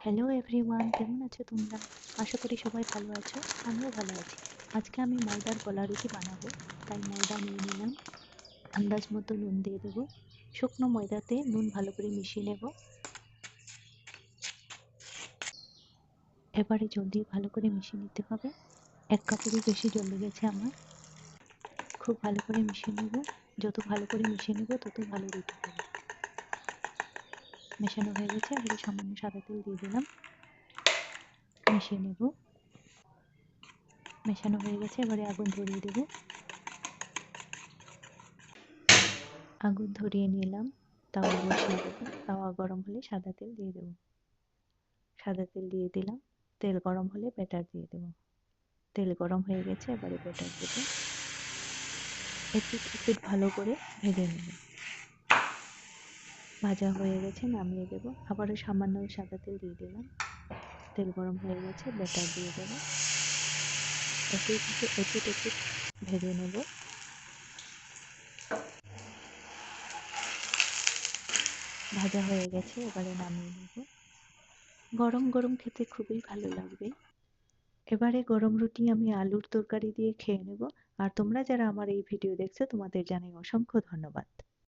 Hello everyone, কেমন আছো তোমরা? আশা করি সবাই ভালো আছো। আমিও ভালো আছি। আজকে আমি ময়দার কলা রুটি বানাবো, তাই ময়দা নিয়ে নিলাম। আন্দাজ মতো নুন দিয়ে দেবো। শুকনো ময়দাতে নুন ভালো করে মিশিয়ে নেব। এবারে জল দিয়ে ভালো করে মিশিয়ে নিতে হবে। 1 কাপেরও বেশি জল লেগেছে আমার। খুব ভালো করে মিশিয়ে নেব। যত ভালো করে মিশিয়ে নেব তত ভালো রুটি হবে। মেশানো হয়ে গেছে, এবারে সামান্য সাদা তেল দিয়ে দিলাম। মিশিয়ে নেব। মেশানো হয়ে গেছে, এবারে আগুন ধরিয়ে দেবো। আগুন ধরিয়ে নিলাম। তাওয়া বসিয়ে দেবো। তাওয়া গরম হলে সাদা তেল দিয়ে দেবো। সাদা তেল দিয়ে দিলাম। তেল গরম হলে ব্যাটার দিয়ে দেবো। তেল গরম হয়ে গেছে, এবারে ব্যাটার দেবো। এপিঠ ওপিঠ ভালো করে ভেজে নেব। ভাজা হয়ে গেছে, নামিয়ে দেবো। আবারও সামান্য সাদা তেল দিয়ে দিলাম। তেল গরম হয়ে গেছে, ব্যাটার দিয়ে দেবো। এপিঠ ওপিঠ ভেজে নেব। ভাজা হয়ে গেছে, এবারে নামিয়ে নেব। গরম গরম খেতে খুবই ভালো লাগবে। এবারে গরম রুটি আমি আলুর তরকারি দিয়ে খেয়ে নেব। আর তোমরা যারা আমার এই ভিডিও দেখছো তোমাদের জানাই অসংখ্য ধন্যবাদ।